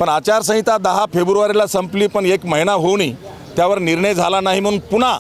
पण आचारसंहिता 10 फेब्रुवारीला संपली, पण एक महिना होऊनही त्यावर निर्णय झाला नाही, म्हणून पुन्हा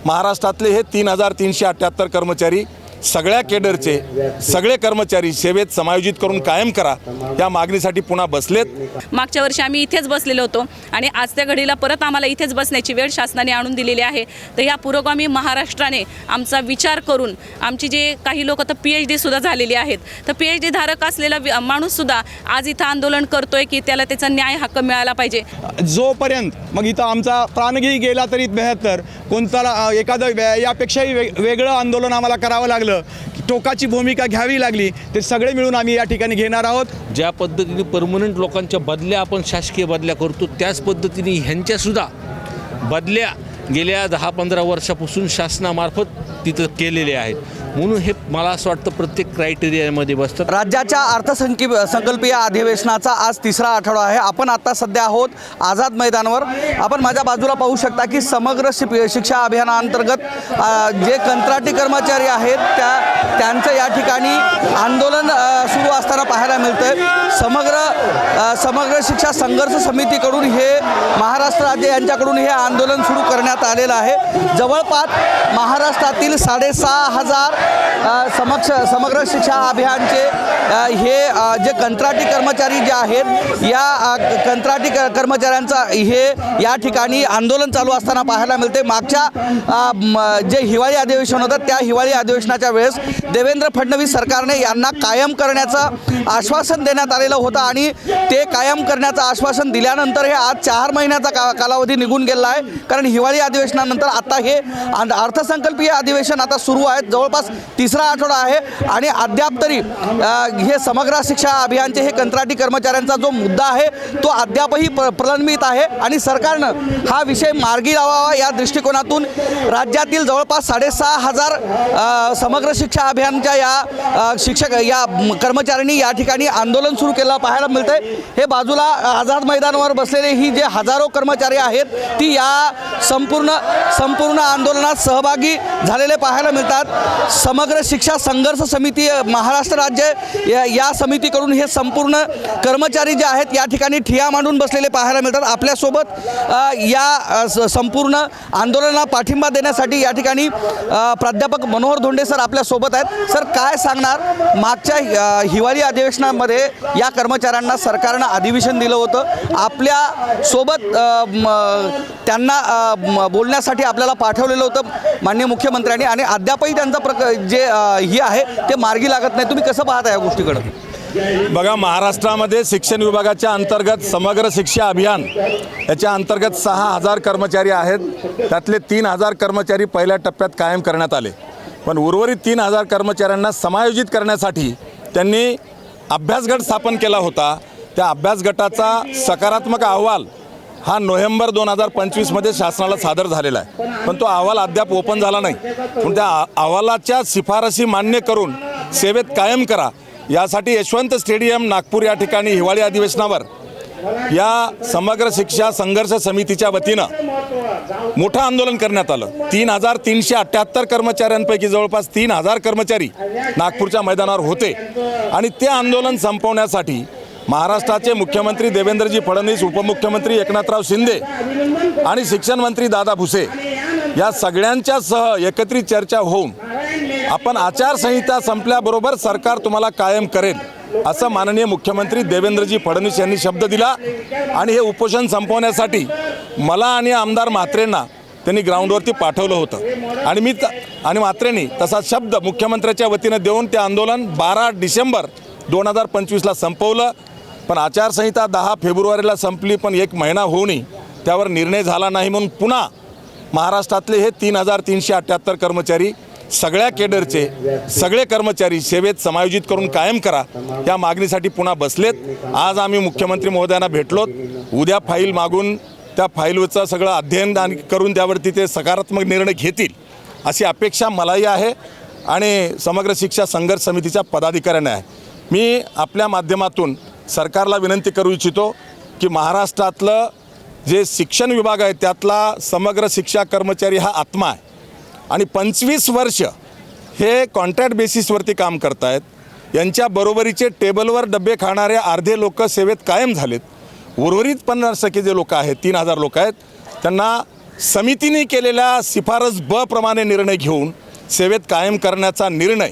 महाराष्ट्रातले हे 3378 कर्मचारी, सगळ्या केडरचे सगळे कर्मचारी सेवेत समायोजित करून कायम करा या मागणीसाठी पुन्हा बसलेत। मागच्या वर्षी आम्ही इथेच बसलेलो होतो आणि आज त्या घडीला परत आम्हाला इथेच बसण्याची वेळ शासनाने आणून दिलेली आहे। तर ह्या पुरोगामी महाराष्ट्राने आमचा विचार करून आमची जे काही लोक तर PhD सुद्धा झालेली आहेत, तर PhD धारक असलेला माणूस सुद्धा आज इथं आंदोलन करतोय की त्याला त्याचा न्याय हक्क मिळाला पाहिजे। जोपर्यंत मग इथं आमचा प्राणही गेला तरी बेहतर, कोणताला एखादं यापेक्षाही वेगळं आंदोलन आम्हाला करावं लागलं, टोकाची भूमिका घ्यावी लागली, ते सगळे मिळून आम्ही या ठिकाणी घेणार आहोत। ज्या पद्धतीने परमनंट लोकांच्या बदल्या आपण शासकीय बदल्या करतो, त्याच पद्धतीने ह्यांच्यासुद्धा बदल्या गेल्या 10-15 वर्षापासून शासनामार्फत तिथं केलेले आहेत, म्हणून हे मला असं वाटतं प्रत्येक क्रायटेरियामध्ये बसतं। राज्याच्या अर्थसंकल्पीय अधिवेशनाचा आज तिसरा आठवडा आहे। आपण आता सध्या आहोत आझाद मैदानावर। आपण माझ्या बाजूला पाहू शकता की समग्र शिक्षा अभियानाअंतर्गत जे कंत्राटी कर्मचारी आहेत त्यांचं या ठिकाणी आंदोलन सुरू असताना पाहायला मिळतंय। समग्र शिक्षा संघर्ष समितीकडून हे महाराष्ट्र राज्य यांच्याकडून हे आंदोलन सुरू करण्यात आलेलं आहे। जवळपास महाराष्ट्रातील 6,500 समग्र शिक्षा अभियानचे हे जे कंत्राटी कर्मचारी जे आहेत, या कंत्राटी कर्मचाऱ्यांचा हे या ठिकाणी आंदोलन चालू असताना पाहायला मिळते। मागच्या जे हिवाळी अधिवेशन होतं, त्या हिवाळी अधिवेशनाच्या वेळेस देवेंद्र फडणवीस सरकारने यांना कायम करण्याचं आश्वासन देण्यात आलेलं होतं आणि ते कायम करण्याचं आश्वासन दिल्यानंतर हे आज 4 महिन्याचा कालावधी निघून गेला आहे। कारण हिवाळी अधिवेशनानंतर आता हे अर्थसंकल्पीय अधिवेशन आता सुरू आहे, जवळपास तिसरा आठवडा आहे आणि अद्याप तरी हे समग्र शिक्षा अभियानचे हे कंत्राटी कर्मचाऱ्यांचा जो मुद्दा आहे तो अद्यापही प्रलंबित आहे आणि सरकारनं हा विषय मार्गी लावावा या दृष्टिकोनातून राज्यातील जवळपास 6,500 समग्र शिक्षा अभियानच्या या कर्मचाऱ्यांनी या ठिकाणी आंदोलन सुरू केलं पाहायला मिळतंय। हे बाजूला आझाद मैदानावर बसलेले ही जे हजारो कर्मचारी आहेत ती या संपूर्ण आंदोलनात सहभागी झालेले पाहायला मिळतात। समग्र शिक्षा संघर्ष समिती महाराष्ट्र राज्य या समितीकडून हे संपूर्ण कर्मचारी जे आहेत या ठिकाणी ठिय्या मांडून बसलेले पाहायला मिळतात। आपल्यासोबत या संपूर्ण आंदोलनाला पाठिंबा देण्यासाठी या ठिकाणी प्राध्यापक मनोहर धोंडे सर आपल्यासोबत आहेत। सर, काय सांगणार, मागच्या हिवाळी अधिवेशनामध्ये या कर्मचाऱ्यांना सरकारनं अधिवेशन दिलं होतं, आपल्यासोबत त्यांना बोलण्यासाठी आपल्याला पाठवलेलं होतं माननीय मुख्यमंत्र्यांनी आणि अद्यापही त्यांचा जे ही आहे ते मार्गी लागत नाही। तुम्ही कसं पाहता या गोष्टीकडे? बघा, महाराष्ट्रामध्ये शिक्षण विभागाच्या अंतर्गत समग्र शिक्षा अभियान याच्या अंतर्गत 6,000 कर्मचारी आहेत, त्यातले 3,000 कर्मचारी पहिल्या टप्प्यात कायम करण्यात आले, पण उर्वरित 3,000 कर्मचाऱ्यांना समायोजित करण्यासाठी त्यांनी अभ्यासगट स्थापन केला होता। त्या अभ्यास गटाचा सकारात्मक अहवाल हा नोव्हेंबर 2025 मध्ये शासनाला सादर झालेला आहे, पण तो अहवाल अद्याप ओपन झाला नाही। पण त्या अहवालाच्या शिफारसी मान्य करून सेवेत कायम करा यासाठी यशवंत स्टेडियम नागपूर या ठिकाणी हिवाळी अधिवेशनावर या समग्र शिक्षा संघर्ष समितीच्या वतीनं मोठं आंदोलन करण्यात आलं। 3,378 कर्मचाऱ्यांपैकी जवळपास 3,000 कर्मचारी नागपूरच्या मैदानावर होते आणि ते आंदोलन संपवण्यासाठी महाराष्ट्राचे मुख्यमंत्री देवेंद्रजी फडणवीस, उपमुख्यमंत्री एकनाथराव शिंदे आणि शिक्षण मंत्री दादा भुसे या सगळ्यांच्या सह एकत्रित चर्चा होऊन आपण आचारसंहिता संपल्याबरोबर सरकार तुम्हाला कायम करेल असं माननीय मुख्यमंत्री देवेंद्रजी फडणवीस यांनी शब्द दिला आणि हे उपोषण संपवण्यासाठी मला आणि आमदार म्हात्रेंना त्यांनी ग्राउंडवरती पाठवलं होतं आणि म्हात्रेंनी तसा शब्द मुख्यमंत्र्याच्या वतीनं देऊन ते आंदोलन 12 डिसेंबर 2025ला संपवलं। पण आचारसंहिता 10 फेब्रुवारीला संपली, पण एक महिना होऊनही त्यावर निर्णय झाला नाही, म्हणून पुन्हा महाराष्ट्रातले हे 3378 कर्मचारी, सगळ्या केडरचे सगळे कर्मचारी सेवेत समायोजित करून कायम करा या मागणीसाठी पुन्हा बसलेत। आज आम्ही मुख्यमंत्री महोदयांना भेटलोत, उद्या फाईल मागून त्या फाईलचं सगळं अध्ययन करून त्यावरती ते सकारात्मक निर्णय घेतील अशी अपेक्षा मलाही आहे आणि समग्र शिक्षा संघर्ष समितीच्या पदाधिकाऱ्यांना आहे। मी आपल्या माध्यमातून सरकारला विनंती करू इच्छितो की महाराष्ट्रातलं जे शिक्षण विभाग आहे त्यातला समग्र शिक्षा कर्मचारी हा आत्मा आहे आणि 25 वर्ष हे कॉन्ट्रॅक्ट बेसिसवरती काम करत आहेत। यांच्या बरोबरीचे टेबलवर डबे खाणारे अर्धे लोक सेवेत कायम झालेत, उर्वरित 50% जे लोक आहेत 3000 लोक आहेत त्यांना समितीने केलेल्या शिफारस ब प्रमाणे निर्णय घेऊन सेवेत कायम करण्याचा निर्णय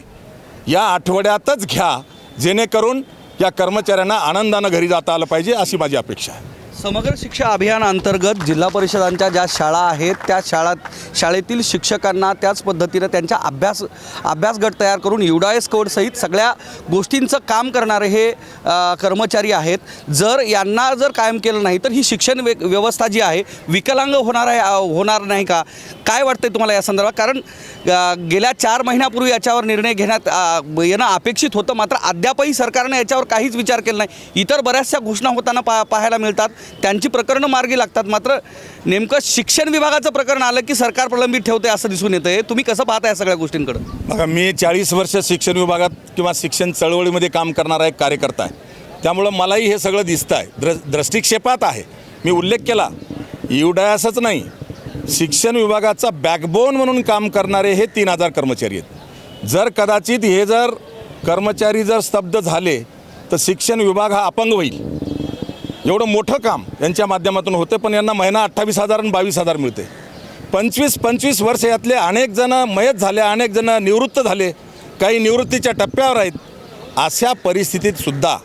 या आठवड्यातच घ्या, जेणेकरून या कर्मचाऱ्यांना आनंदानं घरी जाता आलं पाहिजे अशी माझी अपेक्षा आहे. समग्र शिक्षा अभियानाअंतर्गत जिल्हा परिषदांच्या ज्या शाळा आहेत त्या शाळेतील शिक्षकांना त्याच पद्धतीनं त्यांच्या अभ्यास गट तयार करून UDAS कोडसहित सगळ्या गोष्टींचं काम करणारे हे कर्मचारी आहेत. जर यांना जर कायम केलं नाही तर ही शिक्षण व्यवस्था जी आहे विकलांग होणार नाही का? काय वाटतंय तुम्हाला या संदर्भात? कारण गेल्या 4 महिन्यापूर्वी याच्यावर निर्णय घेण्यात येणं अपेक्षित होतं, मात्र अद्यापही सरकारने याच्यावर काहीच विचार केला नाही. इतर बऱ्याचशा घोषणा होताना पाहायला मिळतात, त्यांची प्रकरणं मार्गी लागतात, मात्र नेमकं शिक्षण विभागाचं प्रकरण आलं की सरकार प्रलंबित ठेवते असं दिसून येतं. तुम्ही कसं पाहता या सगळ्या गोष्टींकडं? बघा, मी 40 वर्ष शिक्षण विभागात किंवा शिक्षण चळवळीमध्ये काम करणारा एक कार्यकर्ता आहे, त्यामुळं मलाही हे सगळं दिसतं आहे, दृष्टिक्षेपात आहे. मी उल्लेख केला UDASच नाही, शिक्षण विभागाचा बॅकबोन म्हणून काम करणारे हे 3000 कर्मचारी आहेत. जर कदाचित हे जर कर्मचारी जर स्तब्ध झाले तर शिक्षण विभाग हा अपंग होईल. एवढं मोठं काम यांच्या माध्यमातून होतं, पण यांना महिना 28,000 आणि 22,000 मिळते. 25 वर्ष यातले अनेक जण मयत झाले, अनेक जण निवृत्त झाले, काही निवृत्तीच्या टप्प्यावर आहेत. अशा परिस्थितीत सुद्धा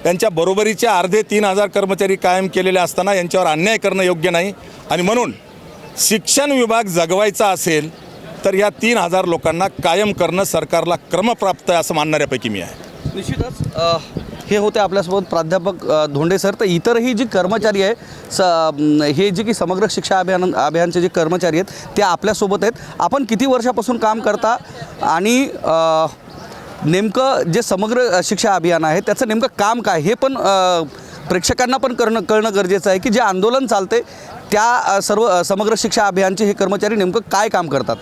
त्यांच्या बरोबरीचे अर्धे 3000 कर्मचारी कायम केलेले असताना यांच्यावर अन्याय करणं योग्य नाही. आणि म्हणून शिक्षण विभाग जगवायचा असेल तर या 3000 लोकांना कायम करणं सरकारला क्रमप्राप्त आहे असं मानणाऱ्यापैकी मी आहे. निश्चितच हे होते आपल्यासोबत प्राध्यापक धोंडे सर. तर इतरही जी कर्मचारी आहे हे जे की समग्र शिक्षा अभियानचे जे कर्मचारी आहेत ते आपल्यासोबत आहेत. आपण किती वर्षापासून काम करता आणि नेमकं जे समग्र शिक्षा अभियान आहे त्याचं नेमकं काम काय हे पण प्रेक्षकांना पण कळणं गरजेचं आहे की जे आंदोलन चालते त्या सर्व समग्र शिक्षा अभियानचे हे कर्मचारी नेमकं काय काम करतात.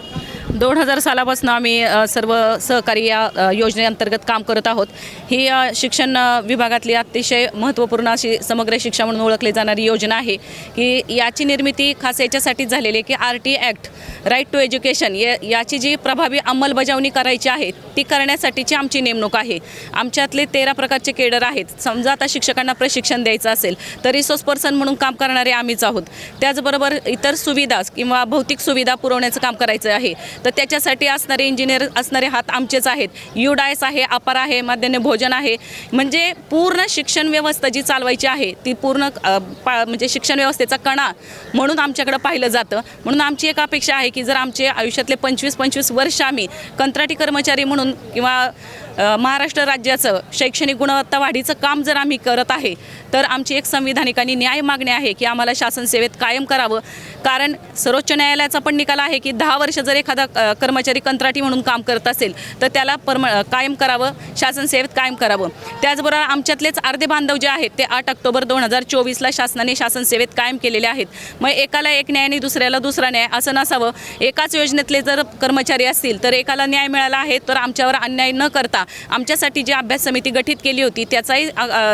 2000 सालापासून आम्ही सर्व सहकारी या योजनेअंतर्गत काम करत आहोत. ही शिक्षण विभागातली अतिशय महत्त्वपूर्ण अशी समग्र शिक्षा म्हणून ओळखली जाणारी योजना आहे की याची निर्मिती खास याच्यासाठीच झालेली आहे की RT act right to education याची जी प्रभावी अंमलबजावणी करायची आहे ती करण्यासाठीची आमची नेमणूक आहे. आमच्यातले 13 प्रकारचे केडर आहेत. समजा आता शिक्षकांना प्रशिक्षण द्यायचं असेल तर रिसोर्स पर्सन म्हणून काम करणारे आम्हीच आहोत. त्याचबरोबर इतर सुविधा किंवा भौतिक सुविधा पुरवण्याचं काम करायचं आहे, तर त्याच्यासाठी असणारे इंजिनियर असणारे हात आमचेच आहेत. UDAS आहे, अपार आहे, माध्यान्ह भोजन आहे. म्हणजे पूर्ण शिक्षण व्यवस्था जी चालवायची आहे ती पूर्ण म्हणजे शिक्षण व्यवस्थेचा कणा म्हणून आमच्याकडं पाहिलं जातं. म्हणून आमची एक अपेक्षा आहे की जर आमचे आयुष्यातले 25 वर्ष आम्ही कंत्राटी कर्मचारी म्हणून किंवा महाराष्ट्र राज्याचं शैक्षणिक गुणवत्ता वाढीचं काम जर आम्ही करत आहे तर आमची एक संविधानिक आणि न्याय मागणी आहे की आम्हाला शासन सेवेत कायम करावं. कारण सर्वोच्च न्यायालयाचा पण निकाल आहे की 10 वर्ष जर एखादा कर्मचारी कंत्राटी म्हणून काम करत असेल तर त्याला कायम करावं, शासन सेवेत कायम करावं. त्याचबरोबर आमच्यातलेच अर्धे बांधव जे आहेत ते 8 ऑक्टोबर 2024ला शासनाने शासन सेवेत कायम केलेले आहेत. मग एकाला एक न्याय आणि दुसऱ्याला दुसरा न्याय असं नसावं. एकाच योजनेतले जर कर्मचारी असतील तर एकाला न्याय मिळाला आहे तर आमच्यावर अन्याय न करता आमच्यासाठी जी अभ्यास समिती गठीत केली होती त्याचाही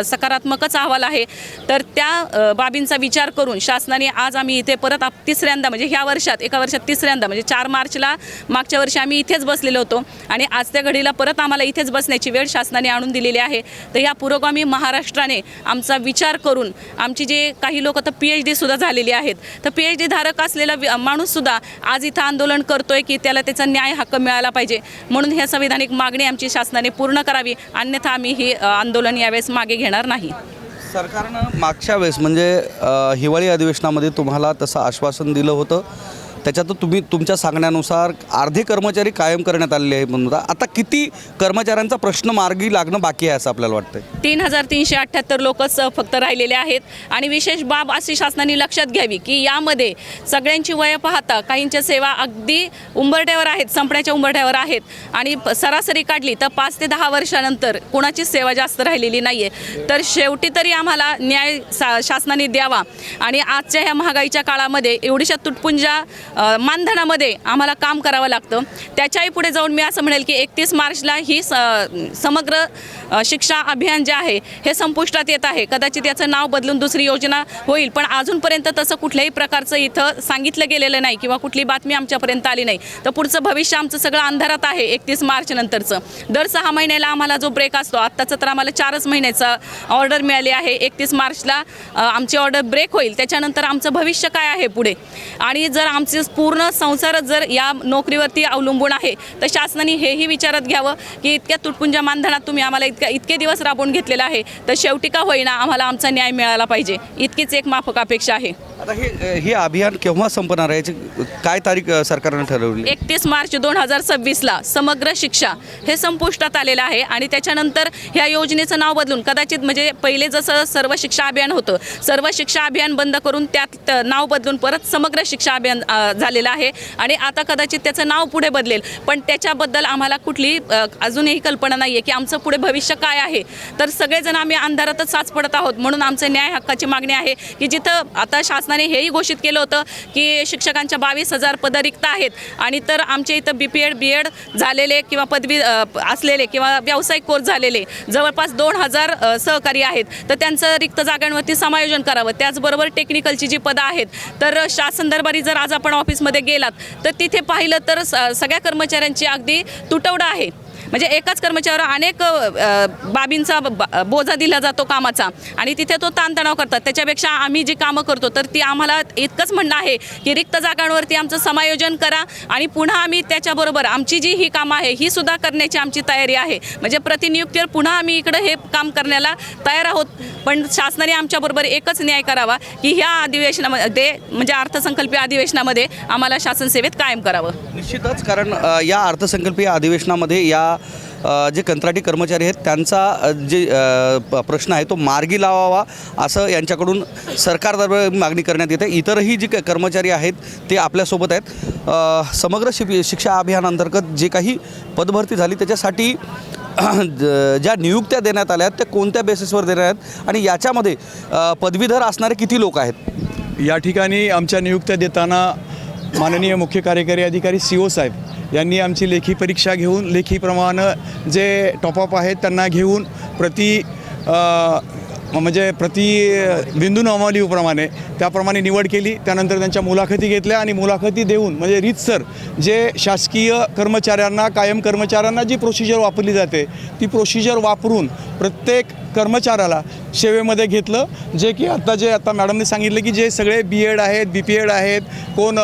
सकारात्मकच अहवाल आहे. तर त्या बाबींचा विचार करून शासनाने आज आम्ही इथे परत तिसऱ्यांदा म्हणजे ह्या वर्षात एका वर्षात तिसऱ्यांदा म्हणजे 4 मार्चला मागच्या वर्षी आम्ही इथेच बसलेलो होतो आणि आज त्या घडीला परत आम्हाला इथेच बसण्याची वेळ शासनाने आणून दिलेली आहे. तर या पुरोगामी महाराष्ट्राने आमचा विचार करून आमची जे काही लोक तर PhD सुद्धा झालेली आहेत तर PhD धारक असलेला माणूससुद्धा आज इथं आंदोलन करतोय की त्याला त्याचा न्याय हक्क मिळाला पाहिजे. म्हणून ह्या संविधानिक मागणी आमची शासनाने पूर्ण करावी, अन्यथा आम्ही ही आंदोलन यावेळेस मागे घेणार नाही. सरकारनं मागच्या वेळेस म्हणजे हिवाळी अधिवेशनामध्ये तुम्हाला तसं आश्वासन दिलं होतं, त्याच्यात तुम्ही तुमच्या सांगण्यानुसार अर्धे कर्मचारी कायम करण्यात आलेले आहे म्हणून आता किती कर्मचाऱ्यांचा प्रश्न मार्गी लागणं बाकी आहे असं आपल्याला वाटतंय? 3378 लोकच फक्त राहिलेले आहेत. आणि विशेष बाब अशी शासनाने लक्षात घ्यावी की यामध्ये सगळ्यांची वय पाहता काहींच्या सेवा अगदी उंबरठ्यावर आहेत, संपण्याच्या उंबरठ्यावर आहेत आणि सरासरी काढली तर 5 ते 10 वर्षानंतर कोणाचीच सेवा जास्त राहिलेली नाही आहे. तर शेवटी तरी आम्हाला न्याय शासनाने द्यावा आणि आजच्या ह्या महागाईच्या काळामध्ये एवढीशा तुटपुंजा मानधनामध्ये आम्हाला काम करावं लागतं. त्याच्याही पुढे जाऊन मी असं म्हणेल की 31 मार्चला ही समग्र शिक्षा अभियान जे आहे हे संपुष्टात येत आहे. कदाचित याचं नाव बदलून दुसरी योजना होईल, पण अजूनपर्यंत तसं कुठल्याही प्रकारचं इथं सांगितलं गेलेलं नाही किंवा कुठली बातमी आमच्यापर्यंत आली नाही. तर पुढचं भविष्य आमचं सगळं अंधारात आहे 31 मार्च नंतरचं. दर 6 महिन्याला आम्हाला जो ब्रेक असतो, आत्ताचं तर आम्हाला 4च महिन्याचा ऑर्डर मिळाली आहे. 31 मार्चला आमची ऑर्डर ब्रेक होईल. त्याच्यानंतर आमचं भविष्य काय आहे पुढे, आणि जर आमचे पूर्ण संसारच जर या नोकरीवरती अवलंबून आहे तर शासनाने हेही विचारात घ्यावं की इतक्या तुटपुंज मानधनात तुम्ही आम्हाला इतके दिवस राबवून घेतलेलं आहे, तर शेवटी का होईना आम्हाला आमचा न्याय मिळाला पाहिजे, इतकीच एक माफक अपेक्षा आहे. आता हे अभियान केव्हा संपणार आहे, याची काय तारीख सरकारने ठरवली? 31 मार्च 2026ला समग्र शिक्षा हे संपुष्टात आलेलं आहे. आणि त्याच्यानंतर ह्या योजनेचं नाव बदलून कदाचित, म्हणजे पहिले जसं सर्व शिक्षा अभियान होतं, सर्व शिक्षा अभियान बंद करून त्यात नाव बदलून परत समग्र शिक्षा अभियान झालेलं आहे. आणि आता कदाचित त्याचं नाव पुढे बदलेल, पण त्याच्याबद्दल आम्हाला कुठली अजूनही कल्पना नाही आहे की आमचं पुढे भविष्य काय आहे. तर सगळेजण आम्ही अंधारातच साच पडत आहोत. म्हणून आमचं न्याय हक्काची मागणी आहे की जिथं आता शासनाने हेही घोषित केलं होतं की शिक्षकांच्या 22,000 पदं रिक्त आहेत, आणि तर आमच्या इथं BPEd BEd झालेले किंवा पदवी असलेले किंवा व्यावसायिक कोर्स झालेले जवळपास 2,000 सहकारी आहेत, तर त्यांचं रिक्त जागांवरती समायोजन करावं. त्याचबरोबर टेक्निकलची जी पदं आहेत, तर शासन दरबारी जर आज आपण ऑफिसमध्ये गेलात तर तिथे पाहिलं तर सगळ्या कर्मचाऱ्यांची अगदी तुटवडा आहे. म्हणजे एकाच कर्मचाऱ्यावर अनेक बाबींचा बोजा दिला जातो कामाचा, आणि तिथे तो ताणतणाव करतात. त्याच्यापेक्षा आम्ही जी कामं करतो तर ती आम्हाला इतकंच म्हणणं आहे की रिक्त जागांवरती आमचं समायोजन करा, आणि पुन्हा आम्ही त्याच्याबरोबर आमची जी ही कामं आहे ही सुद्धा करण्याची आमची तयारी आहे. म्हणजे प्रतिनियुक्तीवर पुन्हा आम्ही इकडं हे काम करण्याला तयार आहोत. पण शासनाने आमच्याबरोबर एकच न्याय करावा की ह्या अधिवेशनामध्ये, म्हणजे अर्थसंकल्पीय अधिवेशनामध्ये आम्हाला शासन सेवेत कायम करावं. निश्चितच, कारण या अर्थसंकल्पीय अधिवेशनामध्ये या जे कंत्राटी कर्मचारी आहेत त्यांचा जे प्रश्न आहे तो मार्गी लावावा असं यांच्याकडून सरकारदरबार मागणी करण्यात येते. इतरही जे कर्मचारी आहेत ते आपल्यासोबत आहेत. समग्र शिक्षा अभियानांतर्गत जे काही पदभरती झाली त्याच्यासाठी ज्या नियुक्त्या देण्यात आल्या आहेत त्या कोणत्या बेसिसवर देण्यात आहेत, आणि याच्यामध्ये पदवीधर असणारे किती लोक आहेत? या ठिकाणी आमच्या नियुक्त्या देताना माननीय मुख्य कार्यकारी अधिकारी CO साहेब यांनी आमची लेखी परीक्षा घेऊन लेखीप्रमाणे जे टॉपअप आहेत त्यांना घेऊन प्रति बिंदू नॉर्मलीप्रमाणे त्याप्रमाणे निवड केली. त्यानंतर त्यांच्या मुलाखती घेतल्या, आणि मुलाखती देऊन म्हणजे रीतसर जे शासकीय कर्मचाऱ्यांना, कायम कर्मचाऱ्यांना जी प्रोसिजर वापरली जाते ती प्रोसिजर वापरून प्रत्येक कर्मचाऱ्याला सेवेमध्ये घेतलं. जे की आता मॅडमने सांगितलं की जे सगळे BEd आहेत, BPEd आहेत, कोण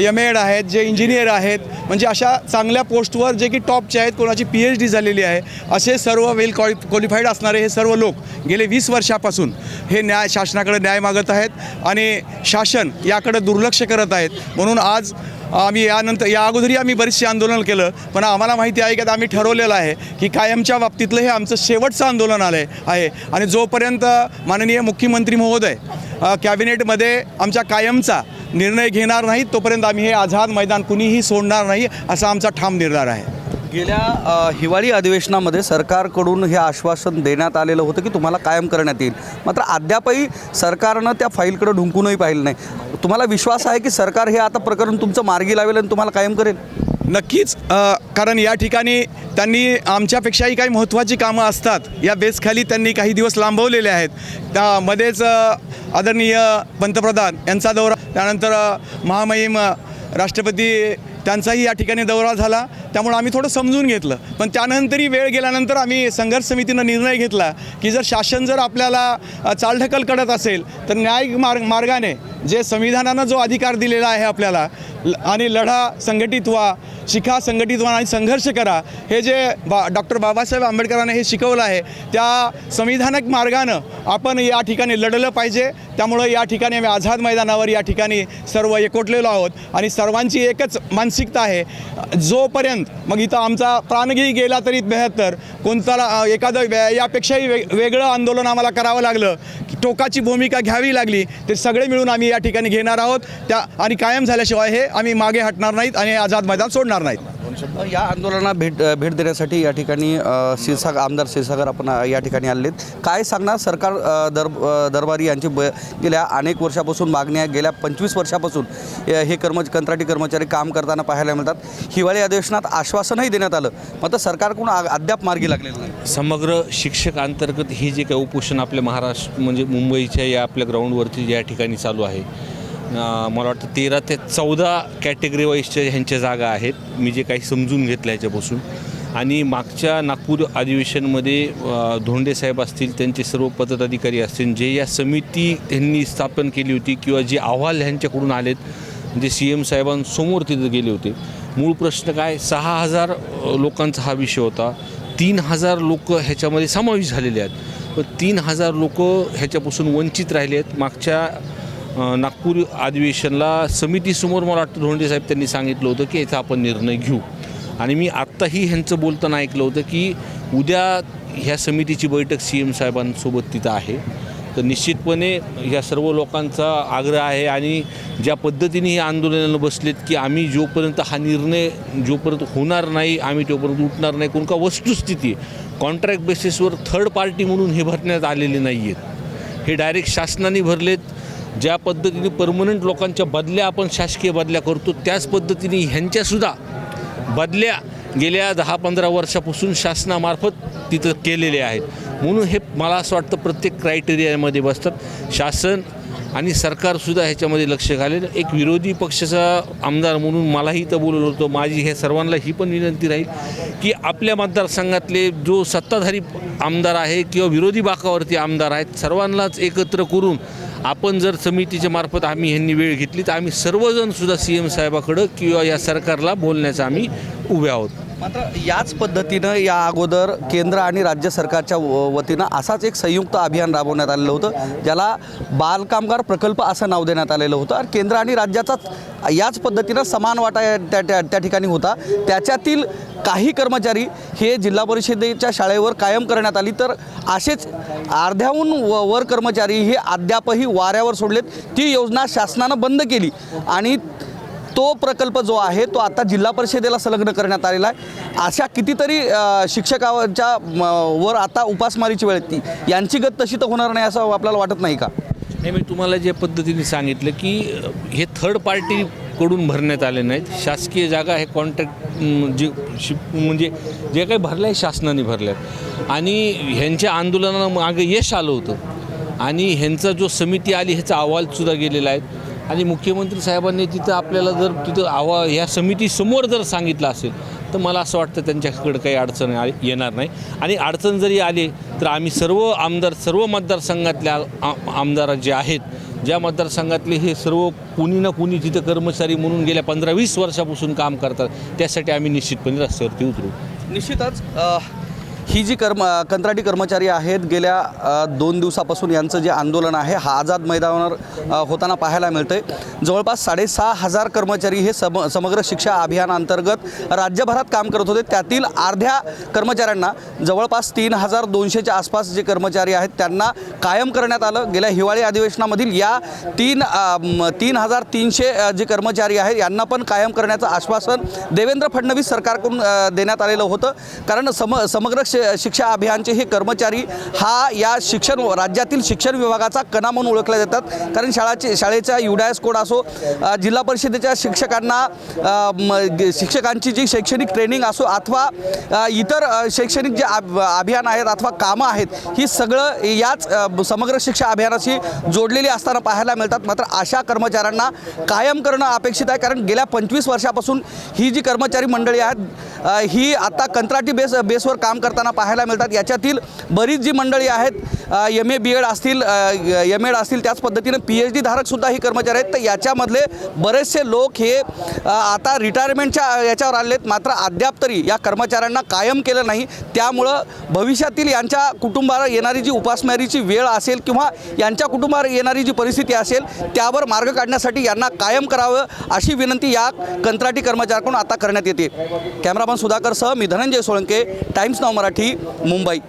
MAd आहेत, जे इंजिनियर आहेत, म्हणजे अशा चांगल्या पोस्टवर जे की टॉपचे आहेत, कोणाची PhD झालेली आहे, असे सर्व वेल क्वालिफाईड असणारे हे सर्व लोक गेले 20 वर्षापासून हे शासनाकडे न्याय मागत आहेत, आणि शासन याकडे दुर्लक्ष करत आहेत. म्हणून आज आम्ही या अगोदरही आम्ही बरीचशी आंदोलन केलं, पण आम्हाला माहिती आहे की आता आम्ही ठरवलेलं आहे की कायमच्या बाबतीतलं हे आमचं शेवटचं आंदोलन आहे. आणि जोपर्यंत माननीय मुख्यमंत्री महोदय कॅबिनेटमध्ये आमच्या कायमचा निर्णय घेणार नाही तोपर्यंत आम्ही हे आझाद मैदान कुणीही सोडणार नाही, असा आमचा ठाम निर्धार आहे. गेल्या हिवाळी अधिवेशनामध्ये सरकारकडून हे आश्वासन देण्यात आलेलं होतं की तुम्हाला कायम करण्यात येईल, मात्र अद्यापही सरकारनं त्या फाईलकडे ढुंकूनही पाहिलं नाही. तुम्हाला विश्वास आहे की सरकार हे आता प्रकरण तुमचं मार्गी लावेल आणि तुम्हाला कायम करेल? नक्कीच, कारण या ठिकाणी त्यांनी आमच्यापेक्षाही काही महत्त्वाची कामं असतात या बेसखाली त्यांनी काही दिवस लांबवलेले आहेत. त्यामध्येच आदरणीय पंतप्रधान यांचा दौरा, त्यानंतर महामहिम राष्ट्रपती त्यांचाही या ठिकाणी दौरा झाला. त्यामुळे आम्ही थोडं समजून घेतलं, पण त्यानंतरही वेळ गेल्यानंतर आम्ही संघर्ष समितीनं निर्णय घेतला की जर शासन जर आपल्याला चालढकल करत असेल तर न्यायिक मार्गाने जे संविधानानं जो अधिकार दिलेला आहे आपल्याला, आणि लढा संघटित व्हा, शिका संघटित व्हा आणि संघर्ष करा, हे जे डॉक्टर बाबासाहेब आंबेडकरांनी हे शिकवलं आहे त्या संविधानिक मार्गानं आपण या ठिकाणी लढलं पाहिजे. त्यामुळं या ठिकाणी आम्ही आझाद मैदानावर या ठिकाणी सर्व एकवटलेलो आहोत, आणि सर्वांची एकच मानसिकता आहे, जोपर्यंत मग इथं आमचा प्राणही गेला तरी बेहत्तर, कोणताला एखादं यापेक्षाही वेगळं आंदोलन आम्हाला करावं लागलं, टोकाची भूमिका घ्यावी लागली, ते सगळे मिळून आम्ही या ठिकाणी घेणार आहोत. आणि कायम झाल्याशिवाय हे आम्ही मागे हटणार नाहीत आणि आझाद मैदान सोडणार नाहीत. शकतो. या आंदोलनाला भेट देण्यासाठी या ठिकाणी आमदार क्षीरसागर आपण या ठिकाणी आलेत. काय सांगणार सरकार दरबारी यांची गेल्या अनेक वर्षापासून मागणी आहे. गेल्या 25 वर्षापासून हे कंत्राटी कर्मचारी काम करताना पाहायला मिळतात. हिवाळी अधिवेशनात आश्वासनही देण्यात आलं, मात्र सरकारकडून अद्याप मार्गी लागलेलं नाही. समग्र शिक्षक अंतर्गत हे जे काही उपोषण आपल्या महाराष्ट्र म्हणजे मुंबईच्या या आपल्या ग्राउंडवरती या ठिकाणी चालू आहे, मला वाटतं 13 ते 14 कॅटेगरी वाईजच्या ह्यांच्या जागा आहेत, मी जे काही समजून घेतलं ह्याच्यापासून. आणि मागच्या नागपूर अधिवेशनमध्ये धोंडे साहेब असतील, त्यांचे सर्व पदाधिकारी असतील, जे या समिती त्यांनी स्थापन केली होती किंवा जे अहवाल ह्यांच्याकडून आलेत, जे CM साहेबांसमोर तिथं गेले होते. मूळ प्रश्न काय, 6000 लोकांचा हा विषय होता. 3000 लोक ह्याच्यामध्ये समावेश झालेले आहेत, पण 3000 लोक ह्याच्यापासून वंचित राहिले आहेत. मागच्या नागपूर अधिवेशनला समितीसमोर मला वाटतं धोंडे साहेब त्यांनी सांगितलं होतं की याचा आपण निर्णय घेऊ. आणि मी आत्ताही ह्यांचं बोलताना ऐकलं होतं की उद्या ह्या समितीची बैठक CM साहेबांसोबत तिथं आहे. तर निश्चितपणे ह्या सर्व लोकांचा आग्रह आहे आणि ज्या पद्धतीने हे आंदोलनाला बसलेत की आम्ही जोपर्यंत हा निर्णय होणार नाही आम्ही तोपर्यंत उठणार नाही. कोण का वस्तुस्थिती कॉन्ट्रॅक्ट बेसिसवर थर्ड पार्टी म्हणून हे भरण्यात आलेले नाही आहेत, हे डायरेक्ट शासनाने भरलेत. ज्या पद्धतीने परमनंट लोकांच्या बदल्या आपण शासकीय बदल्या करतो त्याच पद्धतीने ह्यांच्यासुद्धा बदल्या गेल्या 10-15 वर्षापासून शासनामार्फत तिथं केलेले आहेत. म्हणून हे मला असं वाटतं प्रत्येक क्रायटेरियामध्ये बसतात. शासन आणि सरकारसुद्धा ह्याच्यामध्ये लक्ष घालेल. एक विरोधी पक्षाचा आमदार म्हणून मलाही इथं बोलवलं होतं. माझी हे सर्वांना ही पण विनंती राहील की आपल्या मतदारसंघातले जो सत्ताधारी आमदार आहे किंवा विरोधी बाकावरती आमदार आहेत, सर्वांनाच एकत्र करून आपण जर समितीच्या मार्फत आम्ही ह्यांनी वेळ घेतली तर आम्ही सर्वजणसुद्धा CM साहेबाकडं किंवा या सरकारला बोलण्याचं आम्ही उभे आहोत. मात्र याच पद्धतीनं या अगोदर केंद्र आणि राज्य सरकारच्या वतीनं असाच एक संयुक्त अभियान राबवण्यात आलेलं होतं, ज्याला बालकामगार प्रकल्प असं नाव देण्यात आलेलं होतं. आणि केंद्र आणि राज्याचाच याच पद्धतीनं समान वाटा त्या ठिकाणी होता. त्याच्यातील काही कर्मचारी हे जिल्हा परिषदेच्या शाळेवर कायम करण्यात आली, तर असेच अर्ध्याहून वर कर्मचारी हे अद्यापही वाऱ्यावर सोडलेत. ती योजना शासनानं बंद केली आणि तो प्रकल्प जो आहे तो आता जिल्हा परिषदेला संलग्न करण्यात आलेला आहे. अशा कितीतरी शिक्षकांच्या वर आता उपासमारीची वेळ येते. यांची गत तशी तर होणार नाही असं आपल्याला वाटत नाही का? नाही, मी तुम्हाला ज्या पद्धतीने सांगितलं की हे थर्ड पार्टीकडून भरण्यात आले नाहीत. शासकीय जागा हे कॉन्ट्रॅक्ट म्हणजे जे काही भरलं आहे शासनाने भरल्या आहेत. आणि ह्यांच्या आंदोलनाला मागे यश आलं होतं आणि ह्यांचा जो समिती आली ह्याचा अहवालसुद्धा गेलेला आहे. आणि मुख्यमंत्री साहेबांनी तिथं आपल्याला जर तिथं ह्या समितीसमोर जर सांगितलं असेल तर मला असं वाटतं त्यांच्याकडे काही अडचण येणार नाही. आणि अडचण जरी आली तर आम्ही सर्व मतदारसंघातल्या आमदार जे आहेत, ज्या मतदारसंघातले हे सर्व कुणी ना कुणी तिथं कर्मचारी म्हणून गेल्या 15-20 वर्षापासून काम करतात, त्यासाठी आम्ही निश्चितपणे रस्त्यावरती उतरू. निश्चितच ही जी कंत्राटी कर्मचारी आहेत, गेल्या 2 दिवसापासून यांचं जे आंदोलन आहे हा आझाद मैदानावर होताना पाहायला मिळतं आहे. जवळपास 6,500 कर्मचारी हे समग्र शिक्षा अभियानाअंतर्गत राज्यभरात काम करत होते. त्यातील अर्ध्या कर्मचाऱ्यांना जवळपास 3,200च्या आसपास जे कर्मचारी आहेत त्यांना कायम करण्यात आलं. गेल्या हिवाळी अधिवेशनामधील या 3,300 जे कर्मचारी आहेत यांना पण कायम करण्याचं आश्वासन देवेंद्र फडणवीस सरकारकडून देण्यात आलेलं होतं. कारण समग्र शिक्षा अभियानचे हे कर्मचारी हा या राज्यातील शिक्षण विभागाचा कणा म्हणून ओळखले जातात. कारण शाळेचा UDAS कोड असो, जिल्हा परिषदेच्या शिक्षकांची जी शैक्षणिक ट्रेनिंग असो अथवा इतर शैक्षणिक जे अभियान आहेत अथवा कामं आहेत, ही सगळं याच समग्र शिक्षा अभियानाशी जोडलेली असताना पाहायला मिळतात. मात्र अशा कर्मचाऱ्यांना कायम करणं अपेक्षित आहे. कारण गेल्या 25 वर्षापासून ही जी कर्मचारी मंडळी आहेत ही आता कंत्राटी बेसवर काम करताना पाहायला मिळतात. याच्यातील बरीच जी मंडळी आहेत MA BEd असतील, MAd असतील, त्याच पद्धतीनं PhD धारकसुद्धा ही कर्मचारी आहेत. तर याच्यामधले बरेचसे लोक हे आता रिटायरमेंटच्या याच्यावर आले आहेत. मात्र अद्याप तरी या कर्मचाऱ्यांना कायम केलं नाही. त्यामुळं भविष्यातील यांच्या कुटुंबाला येणारी जी उपासमारीची वेळ असेल किंवा यांच्या कुटुंबावर येणारी जी परिस्थिती असेल त्यावर मार्ग काढण्यासाठी यांना कायम करावं अशी विनंती या कंत्राटी कर्मचाऱ्यांकडून आता करण्यात येते. कॅमेरामन सुधाकरसह मी धनंजय सोळंके, टाइम्स नाव मराठी, मुंबई.